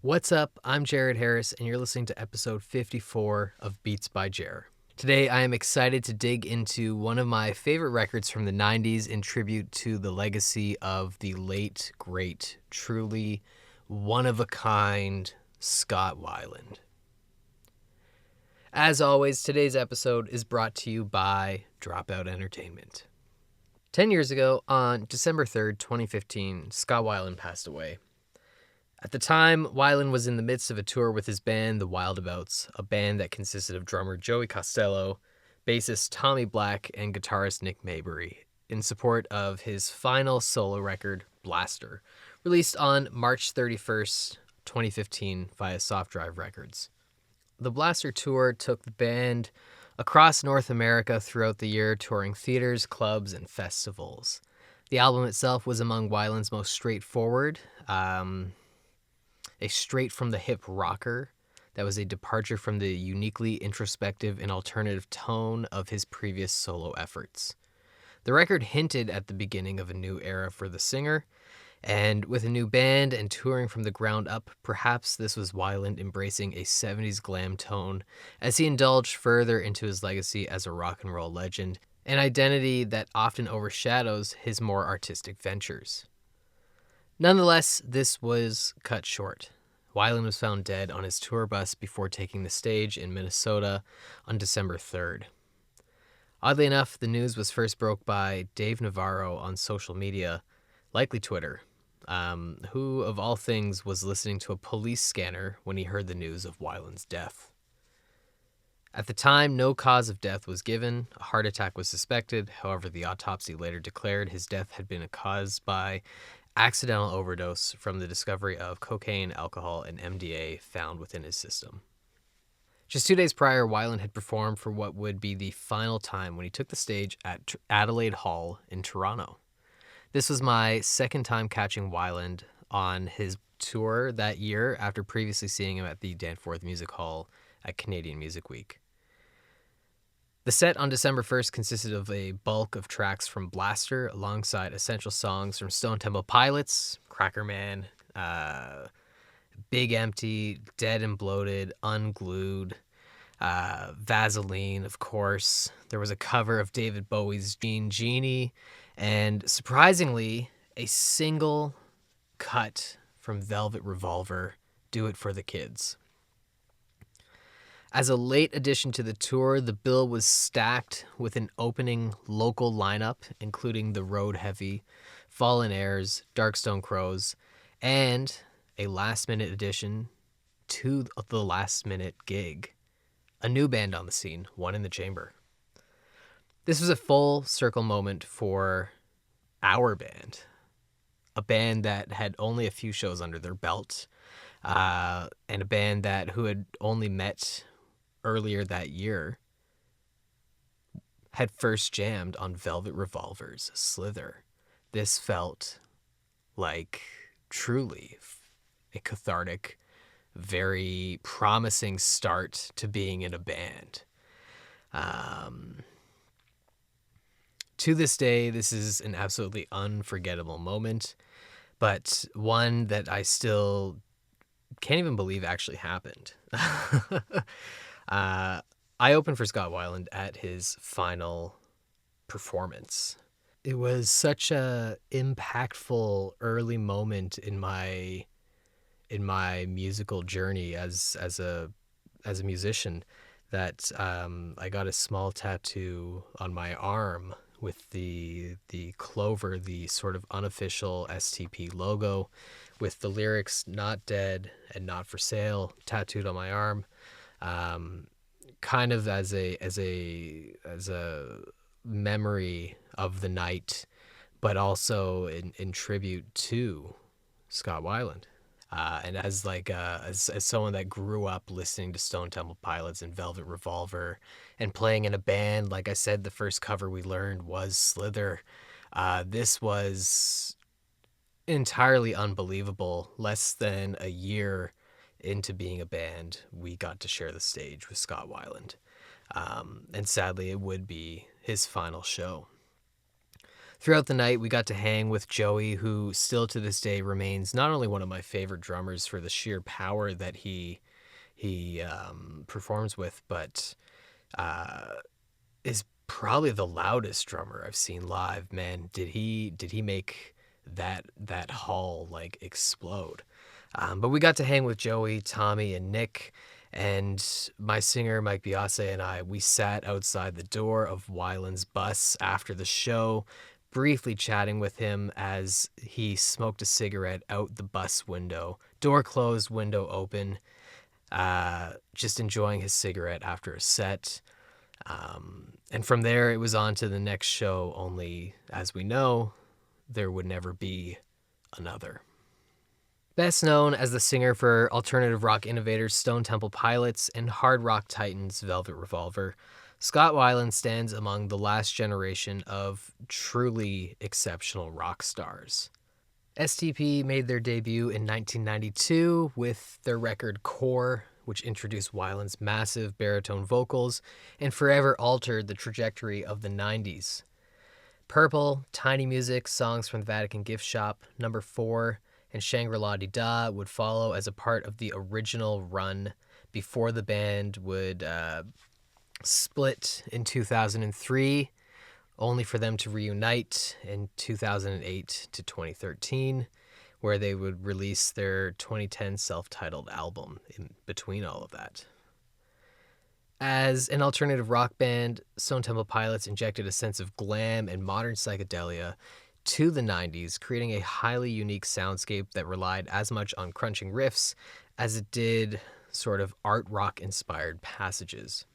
What's up? I'm Jared Harris, and you're listening to episode 54 of Beats by Jer. Today, I am excited to dig into one of my favorite records from the 90s in tribute to the legacy of the late, great, truly one-of-a-kind Scott Weiland. As always, today's episode is brought to you by Dropout Entertainment. 10 years ago, on December 3rd, 2015, Scott Weiland passed away. At the time, Weiland was in the midst of a tour with his band, The Wildabouts, a band that consisted of drummer Joey Costello, bassist Tommy Black, and guitarist Nick Maybury, in support of his final solo record, Blaster, released on March 31st, 2015 via Soft Drive Records. The Blaster tour took the band across North America throughout the year, touring theaters, clubs, and festivals. The album itself was among Weiland's most straightforward, a straight-from-the-hip rocker that was a departure from the uniquely introspective and alternative tone of his previous solo efforts. The record hinted at the beginning of a new era for the singer, and with a new band and touring from the ground up, perhaps this was Weiland embracing a 70s glam tone as he indulged further into his legacy as a rock and roll legend, an identity that often overshadows his more artistic ventures. Nonetheless, this was cut short. Weiland was found dead on his tour bus before taking the stage in Minnesota on December 3rd. Oddly enough, the news was first broke by Dave Navarro on social media, likely Twitter, who, of all things, was listening to a police scanner when he heard the news of Weiland's death. At the time, no cause of death was given. A heart attack was suspected. However, the autopsy later declared his death had been caused by accidental overdose from the discovery of cocaine, alcohol, and MDA found within his system. Just 2 days prior, Weiland had performed for what would be the final time when he took the stage at Adelaide Hall in Toronto. This was my second time catching Weiland on his tour that year after previously seeing him at the Danforth Music Hall at Canadian Music Week. The set on December 1st consisted of a bulk of tracks from Blaster alongside essential songs from Stone Temple Pilots, Cracker Man, Big Empty, Dead and Bloated, Unglued, Vaseline, of course. There was a cover of David Bowie's Jean Genie, and surprisingly, a single cut from Velvet Revolver, Do It for the Kids. As a late addition to the tour, the bill was stacked with an opening local lineup, including the Road Heavy, Fallen Airs, Darkstone Crows, and a last-minute addition to the last-minute gig, a new band on the scene, One in the Chamber. This was a full-circle moment for our band, a band that had only a few shows under their belt, and a band who had only met earlier that year, had first jammed on Velvet Revolver's Slither. This felt like truly a cathartic, very promising start to being in a band. To this day, this is an absolutely unforgettable moment, but one that I still can't even believe actually happened. I opened for Scott Weiland at his final performance. It was such a impactful early moment in my musical journey as a musician that I got a small tattoo on my arm with the clover, the sort of unofficial STP logo, with the lyrics "Not Dead and Not for Sale" tattooed on my arm. Kind of as a memory of the night, but also in tribute to Scott Weiland. And as someone that grew up listening to Stone Temple Pilots and Velvet Revolver and playing in a band, like I said, the first cover we learned was Slither. This was entirely unbelievable. Less than a year into being a band, we got to share the stage with Scott Weiland. And sadly, it would be his final show. Throughout the night, we got to hang with Joey, who still to this day remains not only one of my favorite drummers for the sheer power that he performs with, but is probably the loudest drummer I've seen live. Man, did he make that hall like explode? But we got to hang with Joey, Tommy, and Nick, and my singer Mike Biase and I. We sat outside the door of Weiland's bus after the show, briefly chatting with him as he smoked a cigarette out the bus window. Door closed, window open. Just enjoying his cigarette after a set. And from there, it was on to the next show, only, as we know, there would never be another. Best known as the singer for alternative rock innovators Stone Temple Pilots and hard rock titans Velvet Revolver, Scott Weiland stands among the last generation of truly exceptional rock stars. STP made their debut in 1992 with their record Core, which introduced Weiland's massive baritone vocals and forever altered the trajectory of the 90s. Purple, Tiny Music, Songs from the Vatican Gift Shop, Number 4, and Shangri-La-Di-Da would follow as a part of the original run before the band would split in 2003, only for them to reunite in 2008 to 2013, where they would release their 2010 self-titled album in between all of that. As an alternative rock band, Stone Temple Pilots injected a sense of glam and modern psychedelia to the 90s, creating a highly unique soundscape that relied as much on crunching riffs as it did sort of art rock-inspired passages.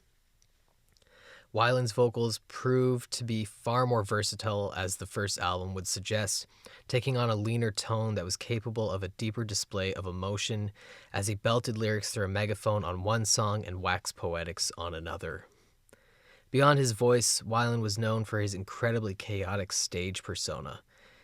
Weiland's vocals proved to be far more versatile, as the first album would suggest, taking on a leaner tone that was capable of a deeper display of emotion as he belted lyrics through a megaphone on one song and waxed poetics on another. Beyond his voice, Weiland was known for his incredibly chaotic stage persona.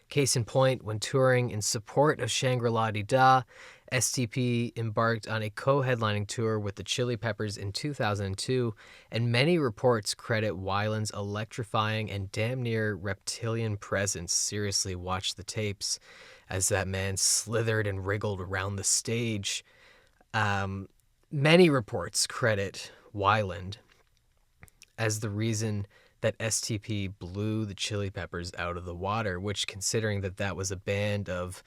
Case in point, when touring in support of Shangri-La-Di-Da, STP embarked on a co-headlining tour with the Chili Peppers in 2002, and many reports credit Weiland's electrifying and damn near reptilian presence. Seriously, watch the tapes as that man slithered and wriggled around the stage. Many reports credit Weiland as the reason that STP blew the Chili Peppers out of the water, which, considering that was a band of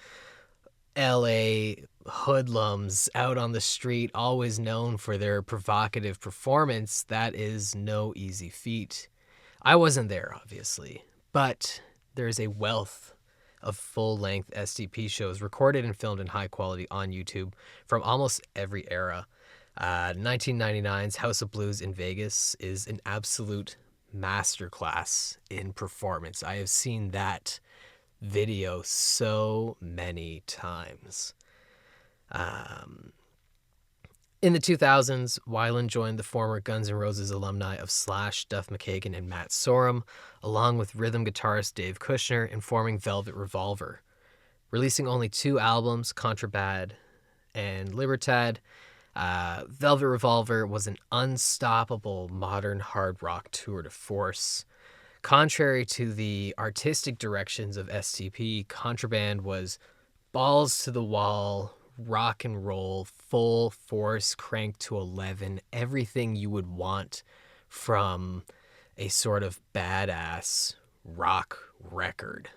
LA hoodlums out on the street, always known for their provocative performance, that is no easy feat. I wasn't there, obviously, but there's a wealth of full-length STP shows recorded and filmed in high quality on YouTube from almost every era. 1999's House of Blues in Vegas is an absolute masterclass in performance. I have seen that video so many times. In the 2000s, Weiland joined the former Guns N' Roses alumni of Slash, Duff McKagan, and Matt Sorum, along with rhythm guitarist Dave Kushner, in forming Velvet Revolver. Releasing only 2 albums, Contraband and Libertad, Velvet Revolver was an unstoppable modern hard rock tour de force. Contrary to the artistic directions of STP, Contraband was balls to the wall, rock and roll, full force, cranked to 11, everything you would want from a sort of badass rock record.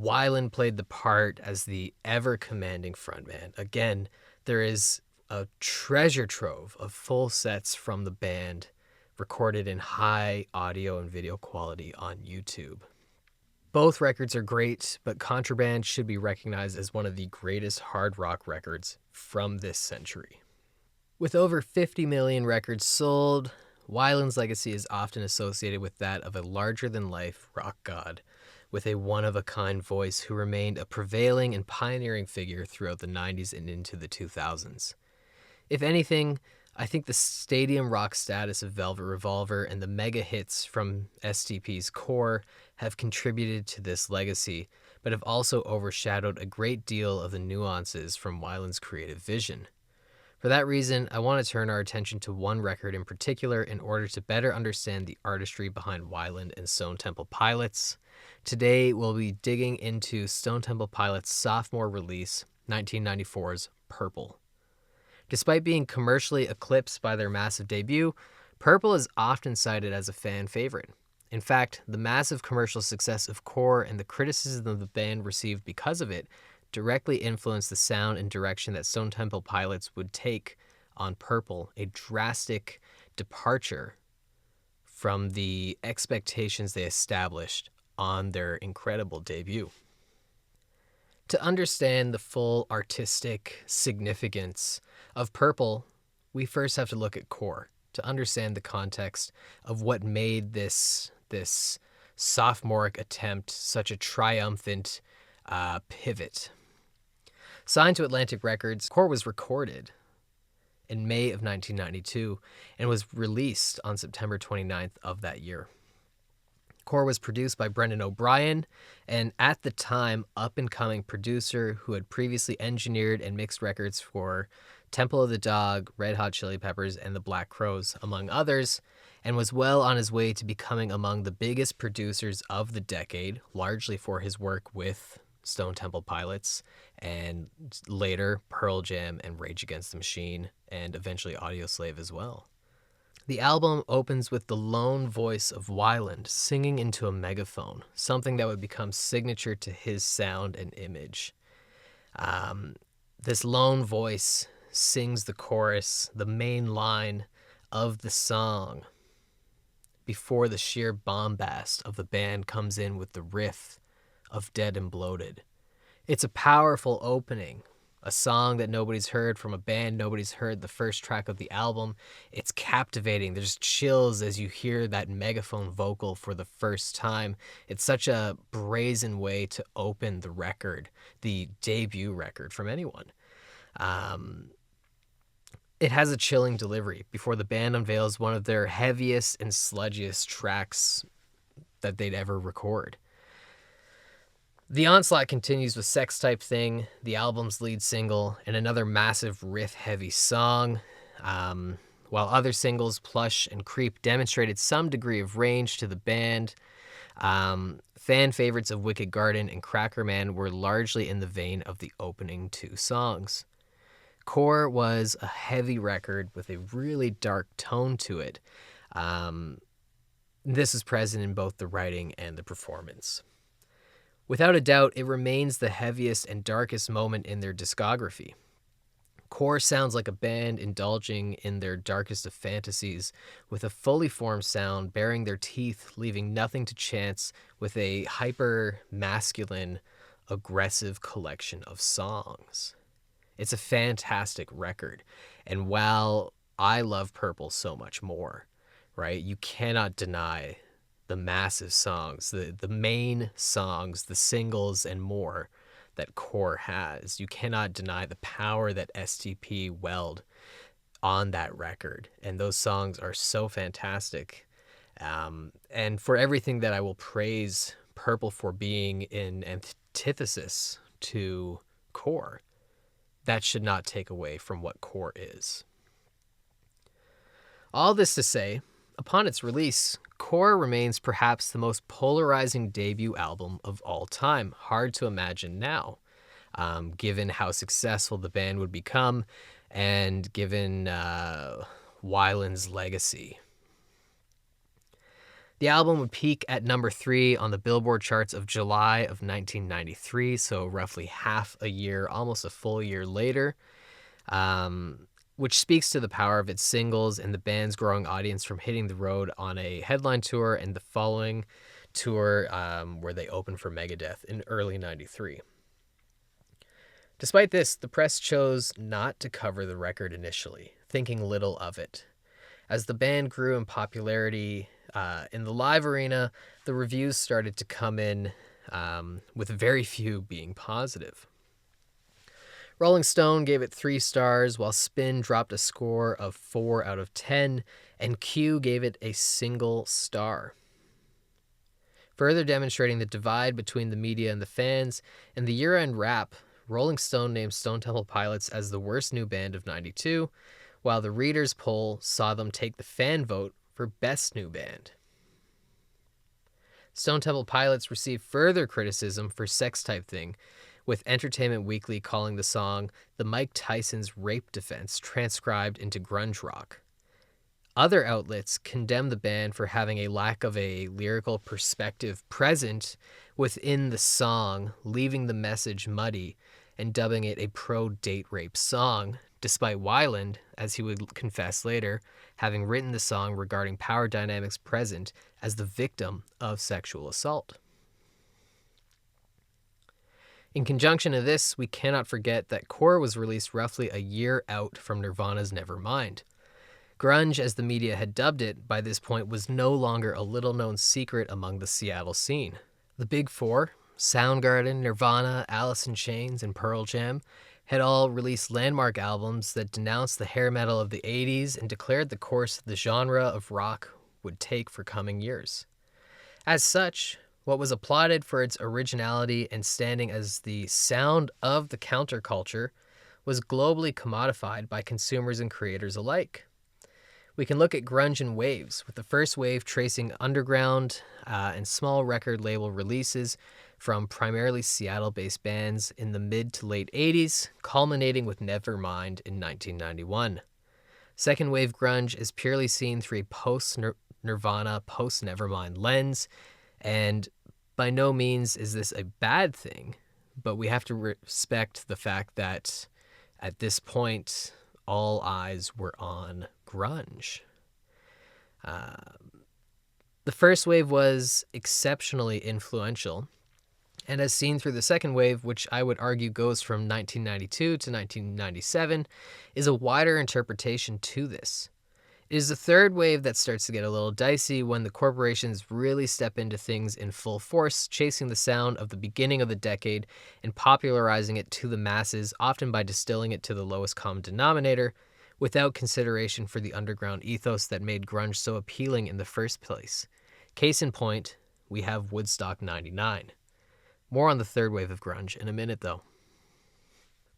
Weiland played the part as the ever-commanding frontman. Again, there is a treasure trove of full sets from the band recorded in high audio and video quality on YouTube. Both records are great, but Contraband should be recognized as one of the greatest hard rock records from this century. With over 50 million records sold, Weiland's legacy is often associated with that of a larger-than-life rock god with a one-of-a-kind voice who remained a prevailing and pioneering figure throughout the 90s and into the 2000s. If anything, I think the stadium rock status of Velvet Revolver and the mega hits from STP's Core have contributed to this legacy, but have also overshadowed a great deal of the nuances from Weiland's creative vision. For that reason, I want to turn our attention to one record in particular in order to better understand the artistry behind Weiland and Stone Temple Pilots. Today, we'll be digging into Stone Temple Pilots' sophomore release, 1994's Purple. Despite being commercially eclipsed by their massive debut, Purple is often cited as a fan favorite. In fact, the massive commercial success of Core and the criticism the band received because of it directly influenced the sound and direction that Stone Temple Pilots would take on Purple, a drastic departure from the expectations they established on their incredible debut. To understand the full artistic significance of Purple, we first have to look at Core to understand the context of what made this sophomoric attempt such a triumphant pivot. Signed to Atlantic Records, Core was recorded in May of 1992 and was released on September 29th of that year. Core was produced by Brendan O'Brien, an at the time up-and-coming producer who had previously engineered and mixed records for Temple of the Dog, Red Hot Chili Peppers, and the Black Crowes, among others, and was well on his way to becoming among the biggest producers of the decade, largely for his work with Stone Temple Pilots, and later Pearl Jam and Rage Against the Machine, and eventually Audioslave as well. The album opens with the lone voice of Weiland singing into a megaphone, something that would become signature to his sound and image. This lone voice sings the chorus, the main line of the song, before the sheer bombast of the band comes in with the riff of Dead and Bloated. It's a powerful opening, a song that nobody's heard from a band nobody's heard the first track of the album. It's captivating. There's chills as you hear that megaphone vocal for the first time. It's such a brazen way to open the record, the debut record from anyone. It has a chilling delivery before the band unveils one of their heaviest and sludgiest tracks that they'd ever record. The onslaught continues with Sex Type Thing, the album's lead single, and another massive riff-heavy song, while other singles, Plush and Creep, demonstrated some degree of range to the band. Fan favorites of Wicked Garden and Cracker Man were largely in the vein of the opening two songs. Core was a heavy record with a really dark tone to it. This is present in both the writing and the performance. Without a doubt, it remains the heaviest and darkest moment in their discography. Core sounds like a band indulging in their darkest of fantasies, with a fully formed sound baring their teeth, leaving nothing to chance, with a hyper-masculine, aggressive collection of songs. It's a fantastic record, and while I love Purple so much more, right, you cannot deny the massive songs, the main songs, the singles, and more that Core has. You cannot deny the power that STP weld on that record, and those songs are so fantastic. And for everything that I will praise Purple for being in antithesis to Core, that should not take away from what Core is. All this to say, upon its release, Core remains perhaps the most polarizing debut album of all time. Hard to imagine now, given how successful the band would become and given Weiland's legacy. The album would peak at number 3 on the Billboard charts of July of 1993, so roughly half a year, almost a full year later, which speaks to the power of its singles and the band's growing audience from hitting the road on a headline tour and the following tour where they opened for Megadeth in early 93. Despite this, the press chose not to cover the record initially, thinking little of it. As the band grew in popularity in the live arena, the reviews started to come in with very few being positive. Rolling Stone gave it 3 stars, while Spin dropped a score of 4 out of 10, and Q gave it a single star. Further demonstrating the divide between the media and the fans, in the year-end wrap Rolling Stone named Stone Temple Pilots as the worst new band of '92, while the Readers' poll saw them take the fan vote for Best New Band. Stone Temple Pilots received further criticism for Sex Type Thing, with Entertainment Weekly calling the song the Mike Tyson's rape defense transcribed into grunge rock. Other outlets condemned the band for having a lack of a lyrical perspective present within the song, leaving the message muddy and dubbing it a pro-date rape song, despite Weiland, as he would confess later, having written the song regarding power dynamics present as the victim of sexual assault. In conjunction to this, we cannot forget that Core was released roughly a year out from Nirvana's Nevermind. Grunge, as the media had dubbed it, by this point was no longer a little-known secret among the Seattle scene. The Big Four, Soundgarden, Nirvana, Alice in Chains, and Pearl Jam, had all released landmark albums that denounced the hair metal of the 80s and declared the course the genre of rock would take for coming years. As such, what was applauded for its originality and standing as the sound of the counterculture was globally commodified by consumers and creators alike. We can look at grunge in waves, with the first wave tracing underground and small record label releases from primarily Seattle-based bands in the mid to late 80s, culminating with Nevermind in 1991. Second wave grunge is purely seen through a post-Nirvana, post-Nevermind lens, and by no means is this a bad thing, but we have to respect the fact that at this point, all eyes were on grunge. The first wave was exceptionally influential, and as seen through the second wave, which I would argue goes from 1992 to 1997, is a wider interpretation to this. It is the third wave that starts to get a little dicey when the corporations really step into things in full force, chasing the sound of the beginning of the decade and popularizing it to the masses, often by distilling it to the lowest common denominator, without consideration for the underground ethos that made grunge so appealing in the first place. Case in point, we have Woodstock 99. More on the third wave of grunge in a minute, though.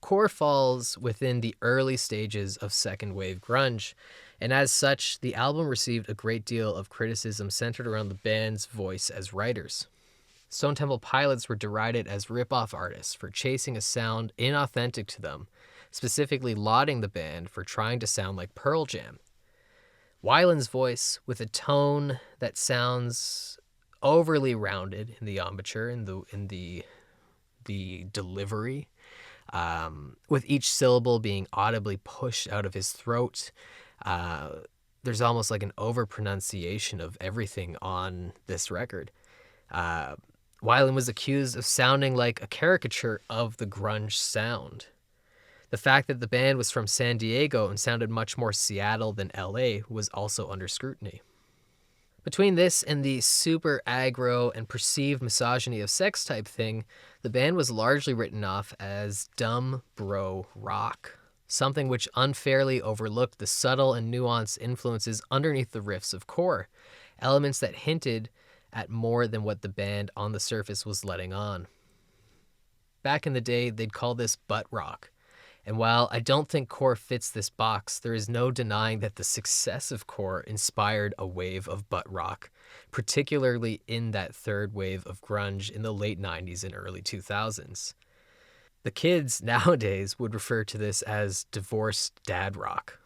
Core falls within the early stages of second wave grunge, and as such, the album received a great deal of criticism centered around the band's voice as writers. Stone Temple Pilots were derided as rip-off artists for chasing a sound inauthentic to them, specifically lauding the band for trying to sound like Pearl Jam. Weiland's voice, with a tone that sounds overly rounded in the embouchure, in the delivery, with each syllable being audibly pushed out of his throat. There's almost like an overpronunciation of everything on this record. Weiland was accused of sounding like a caricature of the grunge sound. The fact that the band was from San Diego and sounded much more Seattle than LA was also under scrutiny. Between this and the super aggro and perceived misogyny of Sex Type Thing, the band was largely written off as dumb bro rock, something which unfairly overlooked the subtle and nuanced influences underneath the riffs of Core, elements that hinted at more than what the band on the surface was letting on. Back in the day, they'd call this butt rock. And while I don't think Core fits this box, there is no denying that the success of Core inspired a wave of butt rock, particularly in that third wave of grunge in the late 90s and early 2000s. The kids nowadays would refer to this as divorced dad rock.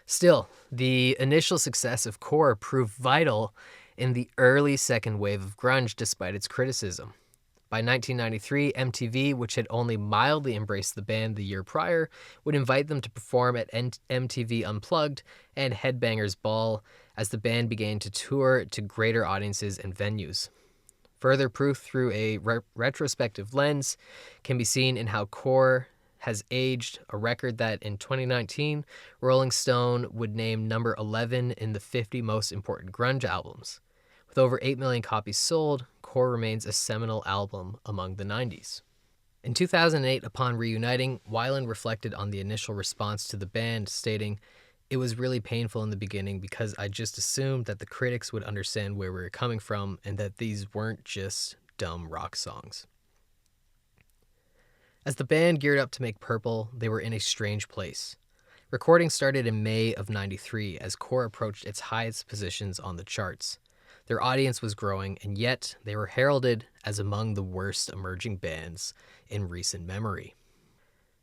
Still, the initial success of Core proved vital in the early second wave of grunge despite its criticism. By 1993, MTV, which had only mildly embraced the band the year prior, would invite them to perform at MTV Unplugged and Headbangers Ball as the band began to tour to greater audiences and venues. Further proof through a retrospective lens can be seen in how Core has aged, a record that in 2019, Rolling Stone would name number 11 in the 50 most important grunge albums. With over 8 million copies sold, Core remains a seminal album among the 90s. In 2008, upon reuniting, Weiland reflected on the initial response to the band, stating, "It was really painful in the beginning because I just assumed that the critics would understand where we were coming from and that these weren't just dumb rock songs." As the band geared up to make Purple, they were in a strange place. Recording started in May of '93 as Core approached its highest positions on the charts. Their audience was growing, and yet they were heralded as among the worst emerging bands in recent memory.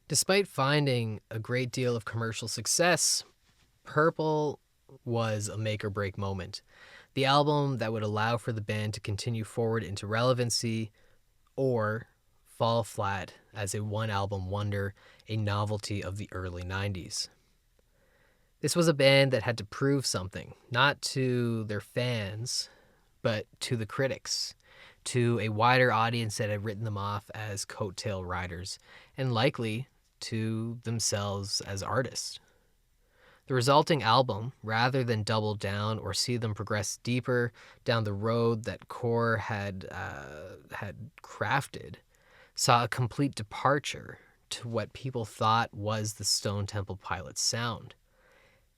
Despite finding a great deal of commercial success, Purple was a make or break moment. The album that would allow for the band to continue forward into relevancy or fall flat as a one album wonder, a novelty of the early 90s. This was a band that had to prove something, not to their fans, but to the critics, to a wider audience that had written them off as coattail riders, and likely to themselves as artists. The resulting album, rather than double down or see them progress deeper down the road that Core had crafted, saw a complete departure to what people thought was the Stone Temple Pilots sound.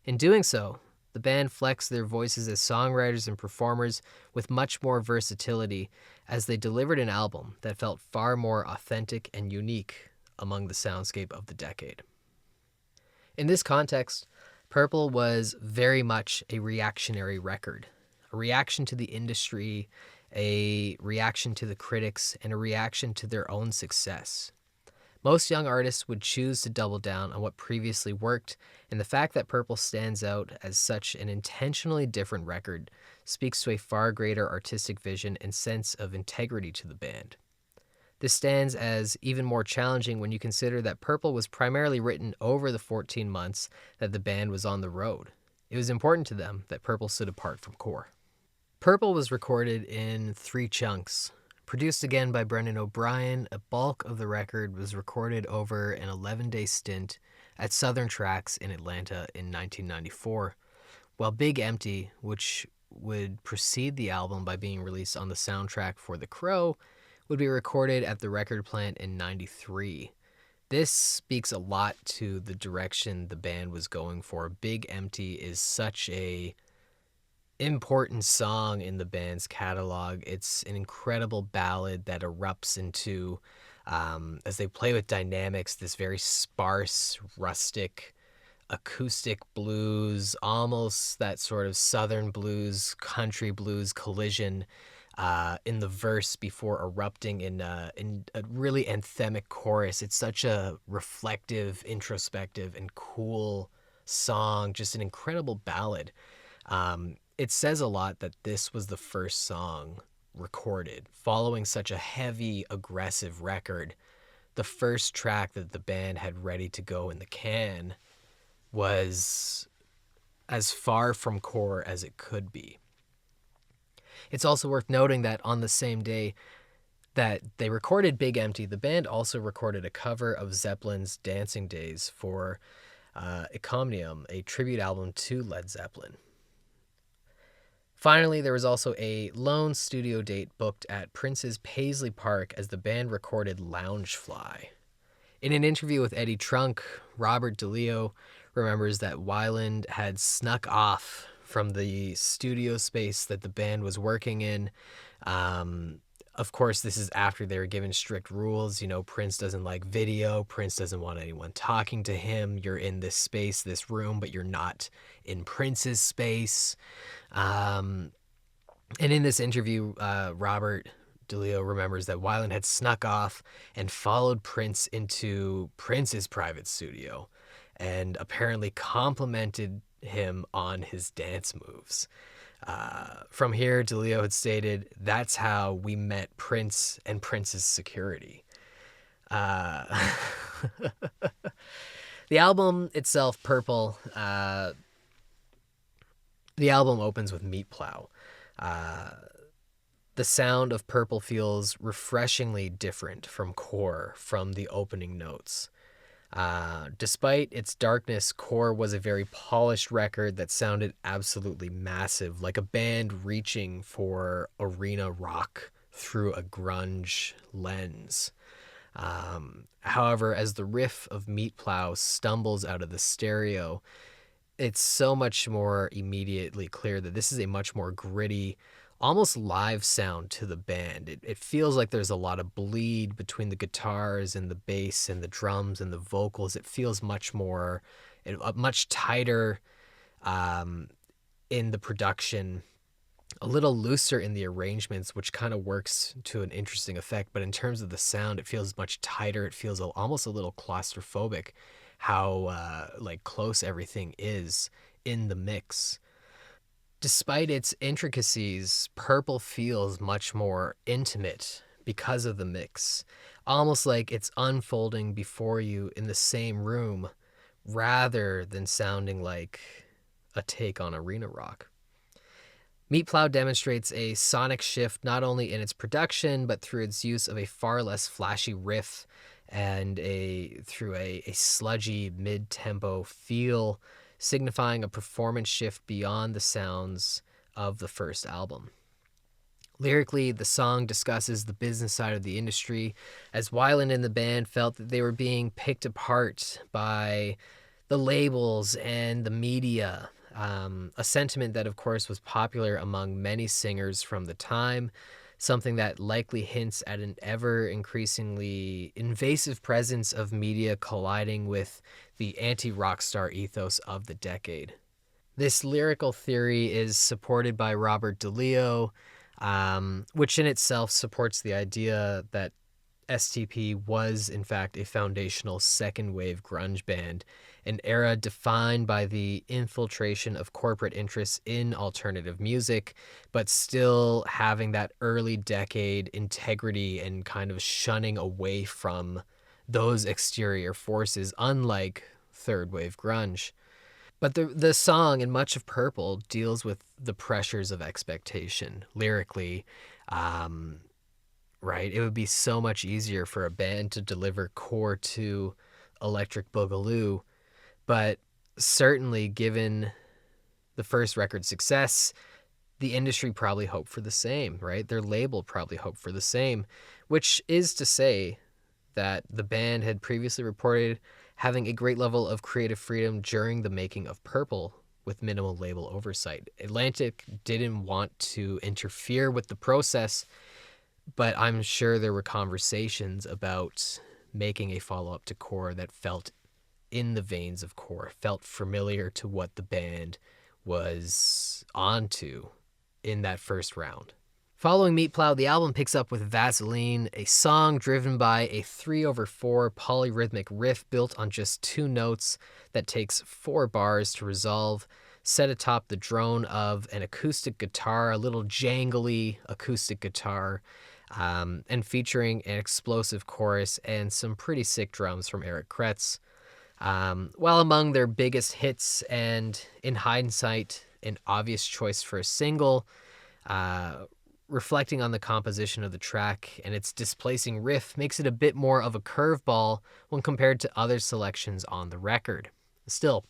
In doing so, the band flexed their voices as songwriters and performers with much more versatility as they delivered an album that felt far more authentic and unique among the soundscape of the decade. In this context, Purple was very much a reactionary record, a reaction to the industry, a reaction to the critics, and a reaction to their own success. Most young artists would choose to double down on what previously worked, and the fact that Purple stands out as such an intentionally different record speaks to a far greater artistic vision and sense of integrity to the band. This stands as even more challenging when you consider that Purple was primarily written over the 14 months that the band was on the road. It was important to them that Purple stood apart from Core. Purple was recorded in 3 chunks. Produced again by Brendan O'Brien, a bulk of the record was recorded over an 11-day stint at Southern Tracks in Atlanta in 1994, while Big Empty, which would precede the album by being released on the soundtrack for The Crow, would be recorded at the record plant in '93. This speaks a lot to the direction the band was going for. Big Empty is such a important song in the band's catalog. It's an incredible ballad that erupts into, as they play with dynamics, this very sparse, rustic, acoustic blues, almost that sort of southern blues, country blues collision in the verse before erupting in a really anthemic chorus. It's such a reflective, introspective, and cool song, just an incredible ballad. It says a lot that this was the first song recorded following such a heavy, aggressive record. The first track that the band had ready to go in the can was as far from Core as it could be. It's also worth noting that on the same day that they recorded Big Empty, the band also recorded a cover of Zeppelin's Dancing Days for Ecomnium, a tribute album to Led Zeppelin. Finally, there was also a lone studio date booked at Prince's Paisley Park as the band recorded Loungefly. In an interview with Eddie Trunk, Robert DeLeo remembers that Weiland had snuck off from the studio space that the band was working in. Of course, this is after they were given strict rules. You know, Prince doesn't like video. Prince doesn't want anyone talking to him. You're in this space, this room, but you're not in Prince's space. And in this interview, Robert DeLeo remembers that Weiland had snuck off and followed Prince into Prince's private studio and apparently complimented him on his dance moves. From here, DeLeo had stated, "That's how we met Prince and Prince's security." The album itself, Purple, the album opens with Meat Plow. The sound of Purple feels refreshingly different from Core from the opening notes. Despite its darkness, Core was a very polished record that sounded absolutely massive, like a band reaching for arena rock through a grunge lens. However, as the riff of Meat Plow stumbles out of the stereo, it's so much more immediately clear that this is a much more gritty, almost live sound to the band. It feels like there's a lot of bleed between the guitars and the bass and the drums and the vocals. It feels much more, much tighter um, in the production, a little looser in the arrangements, which kind of works to an interesting effect. But in terms of the sound, it feels much tighter. It feels almost a little claustrophobic how like close everything is in the mix. Despite its intricacies, Purple feels much more intimate because of the mix, almost like it's unfolding before you in the same room rather than sounding like a take on arena rock. Meat Plow demonstrates a sonic shift not only in its production, but through its use of a far less flashy riff and through a sludgy mid-tempo feel, signifying a performance shift beyond the sounds of the first album. Lyrically, the song discusses the business side of the industry, as Weiland and the band felt that they were being picked apart by the labels and the media, a sentiment that, of course, was popular among many singers from the time, something that likely hints at an ever-increasingly invasive presence of media colliding with the anti-rock star ethos of the decade. This lyrical theory is supported by Robert DeLeo, which in itself supports the idea that STP was, in fact, a foundational second-wave grunge band, an era defined by the infiltration of corporate interests in alternative music, but still having that early decade integrity and kind of shunning away from those exterior forces, unlike third-wave grunge. But the song and much of Purple deals with the pressures of expectation lyrically. Right? It would be so much easier for a band to deliver core to Electric Boogaloo, but certainly given the first record's success, the industry probably hoped for the same, right? Their label probably hoped for the same, which is to say that the band had previously reported having a great level of creative freedom during the making of Purple with minimal label oversight. Atlantic didn't want to interfere with the process, but I'm sure there were conversations about making a follow-up to Core that felt in the veins of Core, felt familiar to what the band was onto in that first round. Following Meat Plow, the album picks up with Vaseline, a song driven by a 3/4 polyrhythmic riff built on just 2 notes that takes 4 bars to resolve, set atop the drone of an acoustic guitar, a little jangly acoustic guitar, and featuring an explosive chorus and some pretty sick drums from Eric Kretz. While among their biggest hits and, in hindsight, an obvious choice for a single, reflecting on the composition of the track and its displacing riff makes it a bit more of a curveball when compared to other selections on the record. Still,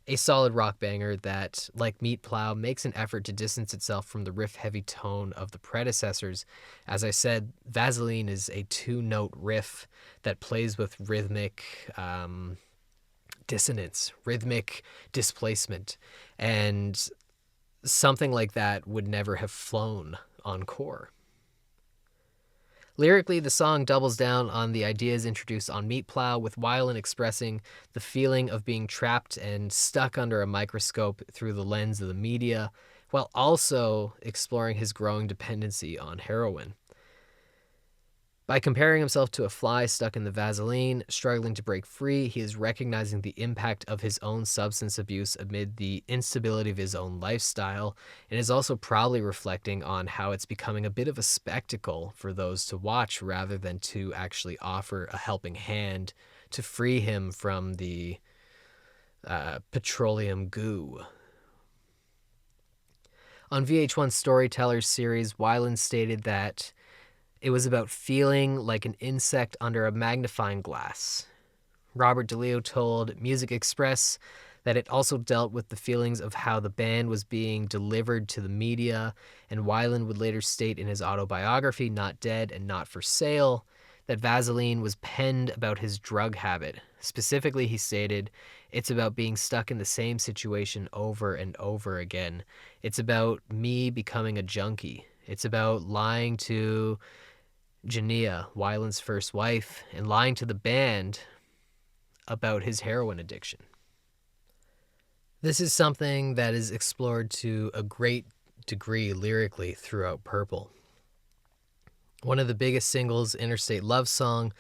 a solid rock banger that, like Meat Plow, makes an effort to distance itself from the riff-heavy tone of the predecessors. As I said, Vaseline is a 2-note riff that plays with rhythmic dissonance, rhythmic displacement, and something like that would never have flown on Core. Lyrically, the song doubles down on the ideas introduced on Meat Plow, with Weiland expressing the feeling of being trapped and stuck under a microscope through the lens of the media, while also exploring his growing dependency on heroin. By comparing himself to a fly stuck in the Vaseline, struggling to break free, he is recognizing the impact of his own substance abuse amid the instability of his own lifestyle, and is also probably reflecting on how it's becoming a bit of a spectacle for those to watch rather than to actually offer a helping hand to free him from the petroleum goo. On VH1's Storytellers series, Weiland stated that it was about feeling like an insect under a magnifying glass. Robert DeLeo told Music Express that it also dealt with the feelings of how the band was being delivered to the media, and Weiland would later state in his autobiography, Not Dead and Not for Sale, that Vaseline was penned about his drug habit. Specifically, he stated, "It's about being stuck in the same situation over and over again. It's about me becoming a junkie. It's about lying to Jania, Weiland's first wife, and lying to the band about his heroin addiction. This is something that is explored to a great degree lyrically throughout Purple. One of the biggest singles, Interstate Love Song,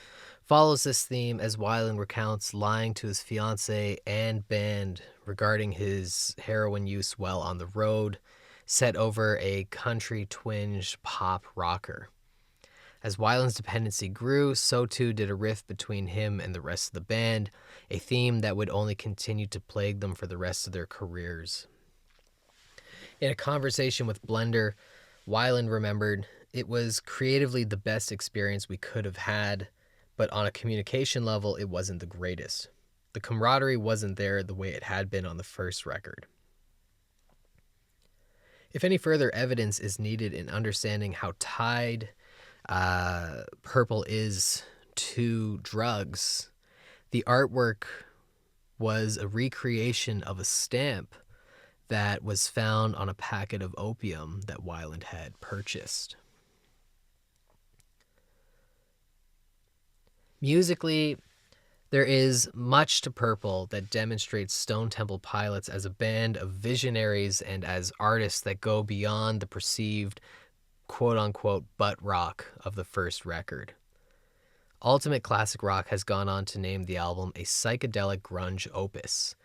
follows this theme as Weiland recounts lying to his fiancée and band regarding his heroin use while on the road, set over a country twinge pop rocker. As Weiland's dependency grew, so too did a rift between him and the rest of the band, a theme that would only continue to plague them for the rest of their careers. In a conversation with Blender, Weiland remembered, "It was creatively the best experience we could have had, but on a communication level, it wasn't the greatest. The camaraderie wasn't there the way it had been on the first record." If any further evidence is needed in understanding how tied Purple is to drugs, the artwork was a recreation of a stamp that was found on a packet of opium that Weiland had purchased. Musically, there is much to Purple that demonstrates Stone Temple Pilots as a band of visionaries and as artists that go beyond the perceived quote-unquote butt rock of the first record. Ultimate Classic Rock has gone on to name the album a psychedelic grunge opus.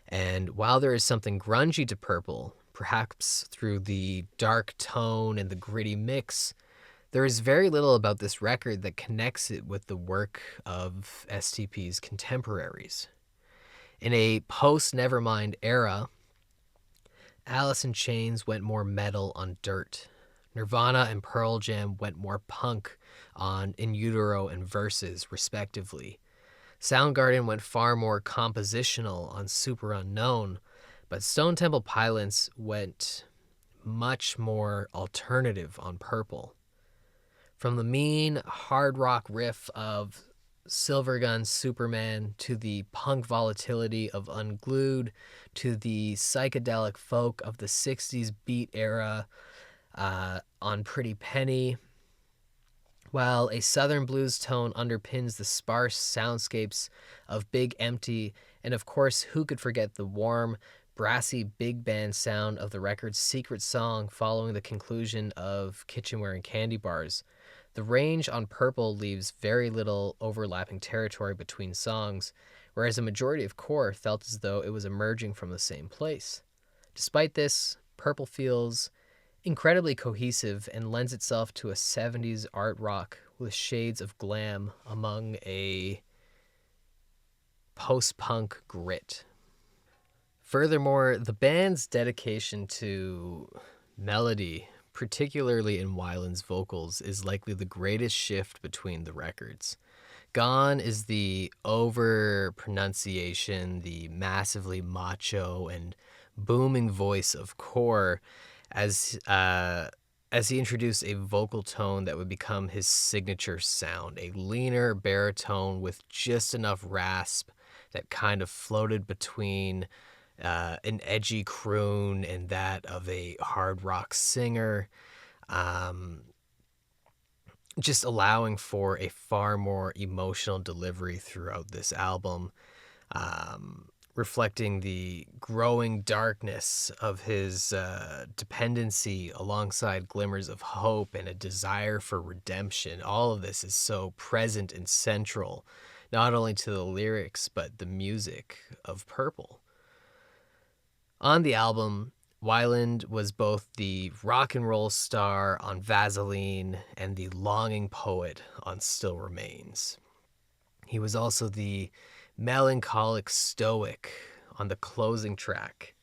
And while there is something grungy to Purple, perhaps through the dark tone and the gritty mix, there is very little about this record that connects it with the work of STP's contemporaries. In a post-Nevermind era, Alice in Chains went more metal on Dirt. Nirvana and Pearl Jam went more punk on In Utero and Verses, respectively. Soundgarden went far more compositional on Super Unknown, but Stone Temple Pilots went much more alternative on Purple. From the mean hard rock riff of Silvergun Superman to the punk volatility of Unglued to the psychedelic folk of the 60s beat era on Pretty Penny, while a southern blues tone underpins the sparse soundscapes of Big Empty, and of course, who could forget the warm, brassy big band sound of the record's secret song following the conclusion of Kitchenware and Candy Bars. The range on Purple leaves very little overlapping territory between songs, whereas a majority of core felt as though it was emerging from the same place. Despite this, Purple feels incredibly cohesive and lends itself to a 70s art rock with shades of glam among a post-punk grit. Furthermore, the band's dedication to melody, particularly in Weiland's vocals, is likely the greatest shift between the records. Gone is the over-pronunciation, the massively macho and booming voice of Core, as he introduced a vocal tone that would become his signature sound, a leaner baritone with just enough rasp that kind of floated between an edgy croon and that of a hard rock singer, just allowing for a far more emotional delivery throughout this album, reflecting the growing darkness of his dependency alongside glimmers of hope and a desire for redemption. All of this is so present and central, not only to the lyrics, but the music of Purple. On the album, Weiland was both the rock and roll star on Vaseline and the longing poet on Still Remains. He was also the melancholic stoic on the closing track,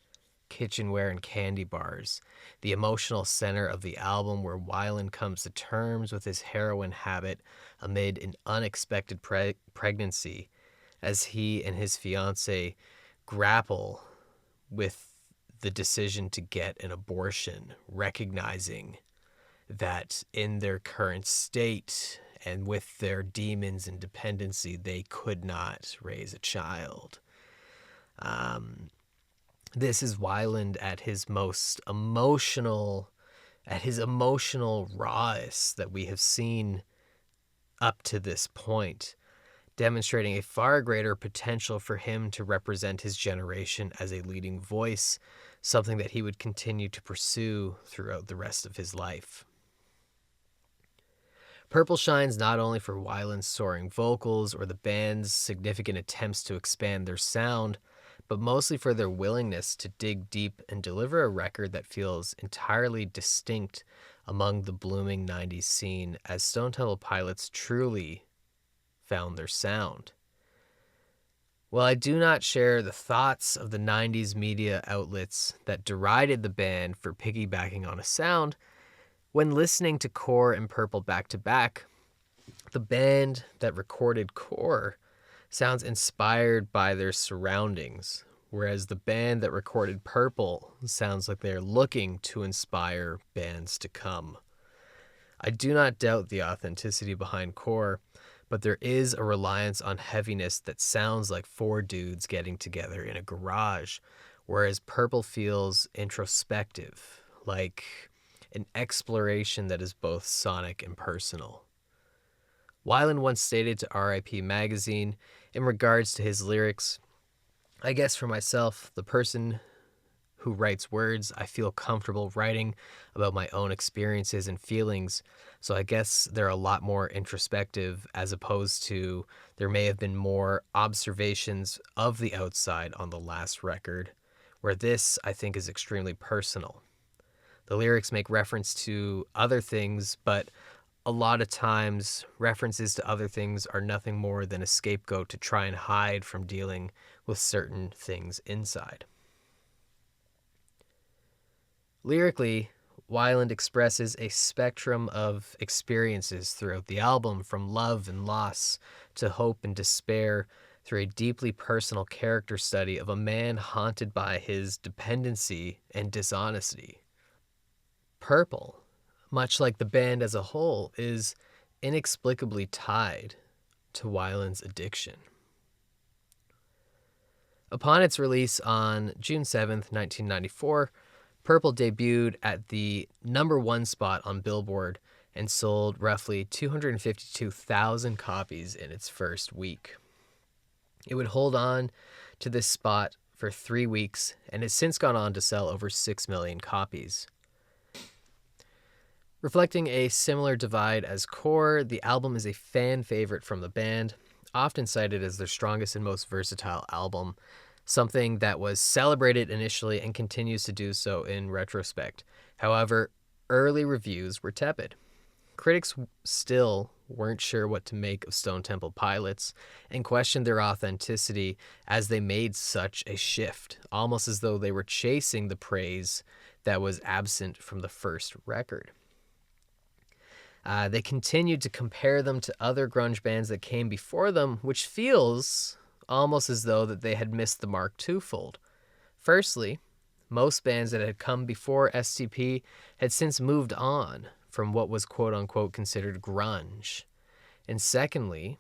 Kitchenware and Candy Bars, the emotional center of the album where Weiland comes to terms with his heroin habit amid an unexpected pregnancy as he and his fiancée grapple with the decision to get an abortion, recognizing that in their current state and with their demons and dependency, they could not raise a child. This is Weiland at his most emotional, at his emotional rawest that we have seen up to this point, demonstrating a far greater potential for him to represent his generation as a leading voice, something that he would continue to pursue throughout the rest of his life. Purple shines not only for Weiland's soaring vocals or the band's significant attempts to expand their sound, but mostly for their willingness to dig deep and deliver a record that feels entirely distinct among the blooming 90s scene, as Stone Temple Pilots truly found their sound. While I do not share the thoughts of the 90s media outlets that derided the band for piggybacking on a sound, when listening to Core and Purple back to back, the band that recorded Core sounds inspired by their surroundings, whereas the band that recorded Purple sounds like they're looking to inspire bands to come. I do not doubt the authenticity behind Core, but there is a reliance on heaviness that sounds like four dudes getting together in a garage, whereas Purple feels introspective, like an exploration that is both sonic and personal. Weiland once stated to RIP Magazine, in regards to his lyrics, "I guess for myself, the person who writes words, I feel comfortable writing about my own experiences and feelings, so I guess they're a lot more introspective as opposed to there may have been more observations of the outside on the last record, where this, I think, is extremely personal. The lyrics make reference to other things, but a lot of times references to other things are nothing more than a scapegoat to try and hide from dealing with certain things inside." Lyrically, Weiland expresses a spectrum of experiences throughout the album, from love and loss to hope and despair, through a deeply personal character study of a man haunted by his dependency and dishonesty. Purple, much like the band as a whole, is inexplicably tied to Weiland's addiction. Upon its release on June 7th, 1994, Purple debuted at the #1 spot on Billboard and sold roughly 252,000 copies in its first week. It would hold on to this spot for 3 weeks and has since gone on to sell over 6 million copies. Reflecting a similar divide as Core, the album is a fan favorite from the band, often cited as their strongest and most versatile album, something that was celebrated initially and continues to do so in retrospect. However, early reviews were tepid. Critics still weren't sure what to make of Stone Temple Pilots and questioned their authenticity as they made such a shift, almost as though they were chasing the praise that was absent from the first record. They continued to compare them to other grunge bands that came before them, which feels almost as though that they had missed the mark twofold. Firstly, most bands that had come before STP had since moved on from what was quote-unquote considered grunge. And secondly,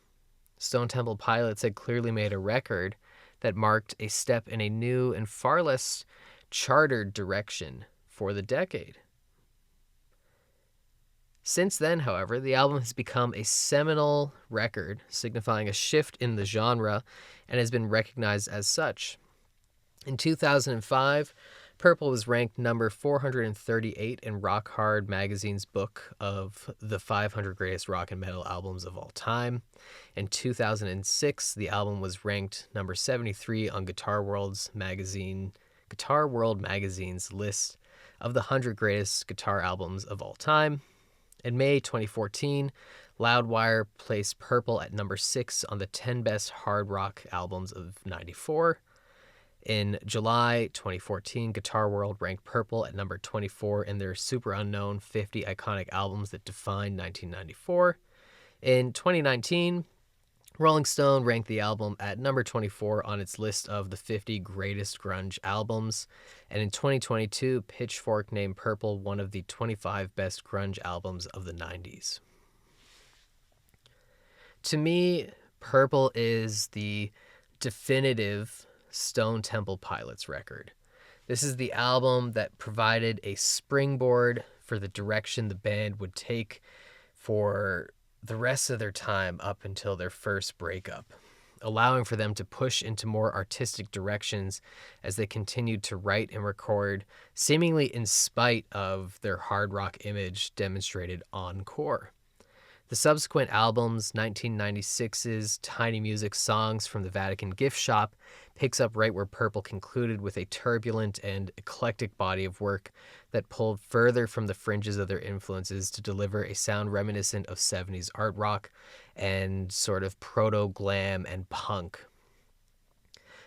Stone Temple Pilots had clearly made a record that marked a step in a new and far less chartered direction for the decade. Since then, however, the album has become a seminal record, signifying a shift in the genre, and has been recognized as such. In 2005, Purple was ranked number 438 in Rock Hard magazine's book of the 500 greatest rock and metal albums of all time. In 2006, the album was ranked number 73 on Guitar World magazine's list of the 100 greatest guitar albums of all time. In May 2014, Loudwire placed Purple at number 6 on the 10 best hard rock albums of '94. In July 2014, Guitar World ranked Purple at number 24 in their super unknown 50 iconic albums that defined 1994. In 2019, Rolling Stone ranked the album at number 24 on its list of the 50 greatest grunge albums. And in 2022, Pitchfork named Purple one of the 25 best grunge albums of the 90s. To me, Purple is the definitive Stone Temple Pilots record. This is the album that provided a springboard for the direction the band would take for the rest of their time up until their first breakup, allowing for them to push into more artistic directions as they continued to write and record, seemingly in spite of their hard rock image demonstrated on Core. The subsequent albums, 1996's Tiny Music Songs from the Vatican Gift Shop, picks up right where Purple concluded with a turbulent and eclectic body of work that pulled further from the fringes of their influences to deliver a sound reminiscent of 70s art rock and sort of proto-glam and punk.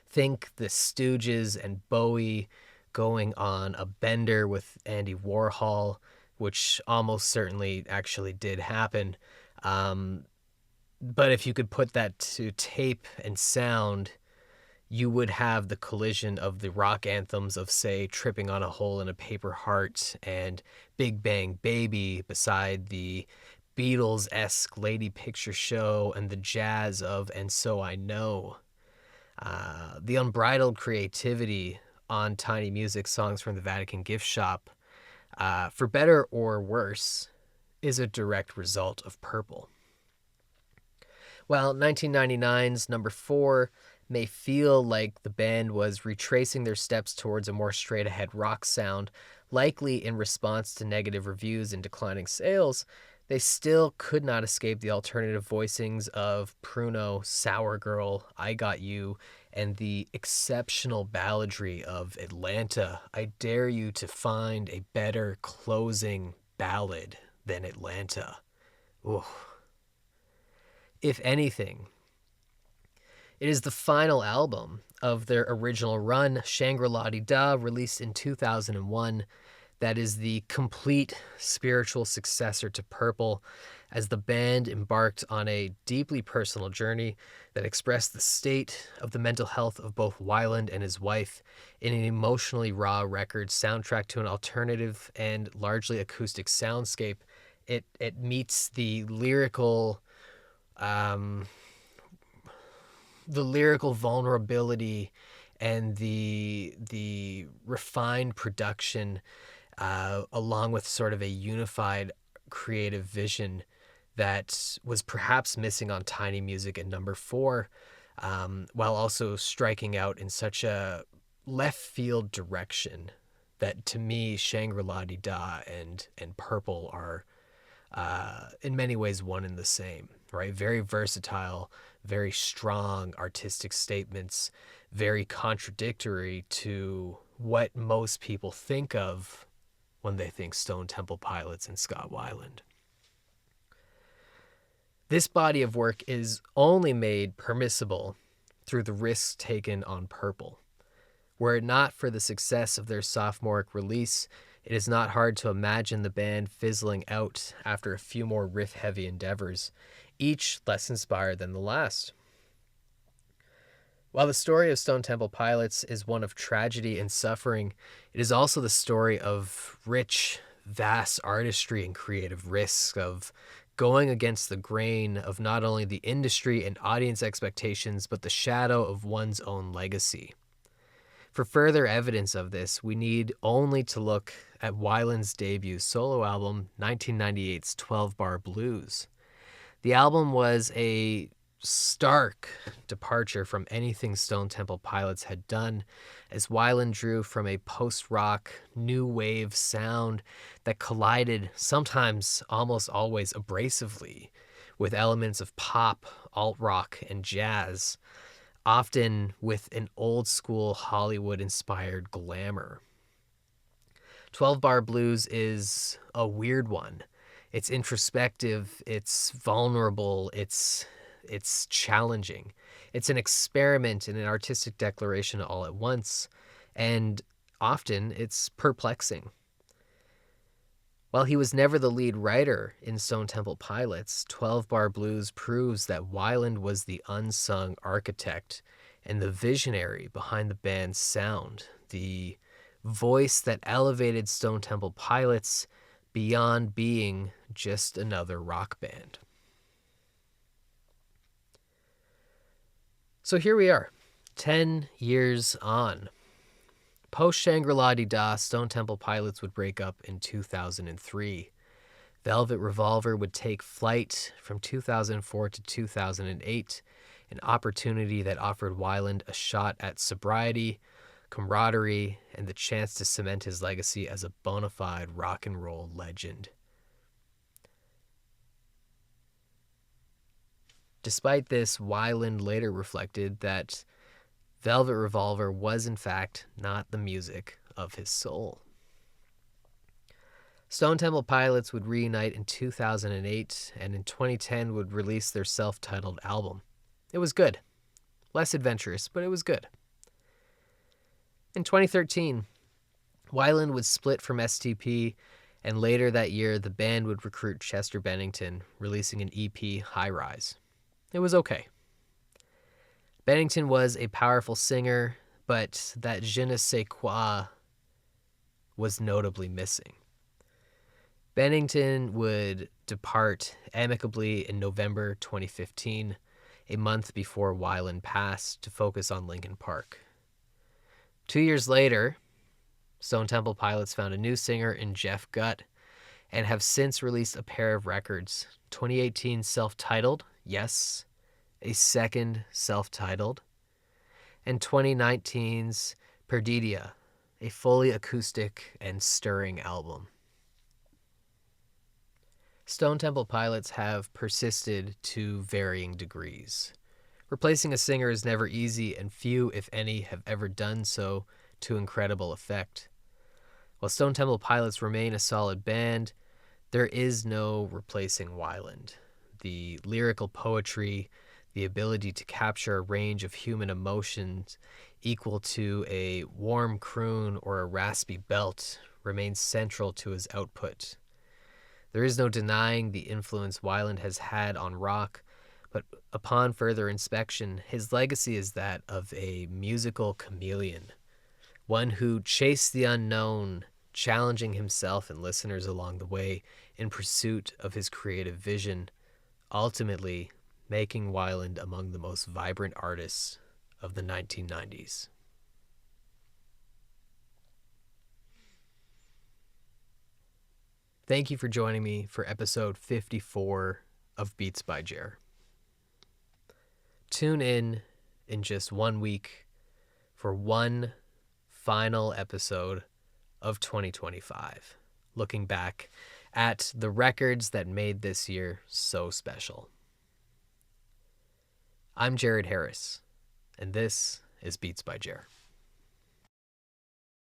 Think the Stooges and Bowie going on a bender with Andy Warhol, which almost certainly actually did happen. But if you could put that to tape and sound, you would have the collision of the rock anthems of, say, Tripping on a Hole in a Paper Heart and Big Bang Baby beside the Beatles-esque Lady Picture Show and the jazz of And So I Know. The unbridled creativity on Tiny Music Songs from the Vatican Gift Shop, for better or worse, is a direct result of Purple. While 1999's number 4 may feel like the band was retracing their steps towards a more straight-ahead rock sound, likely in response to negative reviews and declining sales, they still could not escape the alternative voicings of Pruno, Sour Girl, I Got You, and the exceptional balladry of Atlanta. I dare you to find a better closing ballad than Atlanta. Ooh. If anything, it is the final album of their original run, Shangri-La-Di-Da, released in 2001, that is the complete spiritual successor to Purple, as the band embarked on a deeply personal journey that expressed the state of the mental health of both Weiland and his wife in an emotionally raw record soundtrack to an alternative and largely acoustic soundscape. It meets the lyrical vulnerability and the refined production, along with sort of a unified creative vision that was perhaps missing on Tiny Music at number 4, while also striking out in such a left field direction that, to me, Shangri-La-Di-Da and Purple are in many ways one and the same, right? Very versatile, very strong artistic statements, very contradictory to what most people think of when they think Stone Temple Pilots and Scott Weiland. This body of work is only made permissible through the risks taken on Purple. Were it not for the success of their sophomoric release, it is not hard to imagine the band fizzling out after a few more riff-heavy endeavors, each less inspired than the last. While the story of Stone Temple Pilots is one of tragedy and suffering, it is also the story of rich, vast artistry and creative risk, of going against the grain of not only the industry and audience expectations, but the shadow of one's own legacy. For further evidence of this, we need only to look at Weiland's debut solo album, 1998's 12-Bar Blues. The album was a stark departure from anything Stone Temple Pilots had done, as Weiland drew from a post-rock, new wave sound that collided, sometimes almost always abrasively, with elements of pop, alt-rock, and jazz, often with an old-school Hollywood-inspired glamour. 12-Bar Blues is a weird one. It's introspective, it's vulnerable, it's challenging. It's an experiment and an artistic declaration all at once, and often it's perplexing. While he was never the lead writer in Stone Temple Pilots, 12-Bar Blues proves that Weiland was the unsung architect and the visionary behind the band's sound, the voice that elevated Stone Temple Pilots beyond being just another rock band. So here we are, 10 years on. Post Shangri-La-Dee-Da, Stone Temple Pilots would break up in 2003. Velvet Revolver would take flight from 2004 to 2008, an opportunity that offered Weiland a shot at sobriety, camaraderie, and the chance to cement his legacy as a bona fide rock and roll legend. Despite this, Weiland later reflected that Velvet Revolver was in fact not the music of his soul. Stone Temple Pilots would reunite in 2008 and in 2010 would release their self-titled album. It was good. Less adventurous, but it was good. In 2013, Weiland would split from STP, and later that year the band would recruit Chester Bennington, releasing an EP, High Rise. It was okay. Bennington was a powerful singer, but that je ne sais quoi was notably missing. Bennington would depart amicably in November 2015, a month before Weiland passed, to focus on Linkin Park. 2 years later, Stone Temple Pilots found a new singer in Jeff Gutt and have since released a pair of records. 2018 self-titled, yes, a second self-titled, and 2019's Perdidia, a fully acoustic and stirring album. Stone Temple Pilots have persisted to varying degrees. Replacing a singer is never easy, and few, if any, have ever done so to incredible effect. While Stone Temple Pilots remain a solid band, there is no replacing Weiland. The lyrical poetry, the ability to capture a range of human emotions equal to a warm croon or a raspy belt remains central to his output. There is no denying the influence Weiland has had on rock, but upon further inspection, his legacy is that of a musical chameleon, one who chased the unknown, challenging himself and listeners along the way in pursuit of his creative vision, ultimately making Weiland among the most vibrant artists of the 1990s. Thank you for joining me for episode 54 of Beats by Jer. Tune in just 1 week for one final episode of 2025, looking back at the records that made this year so special. I'm Jared Harris, and this is Beats by Jer.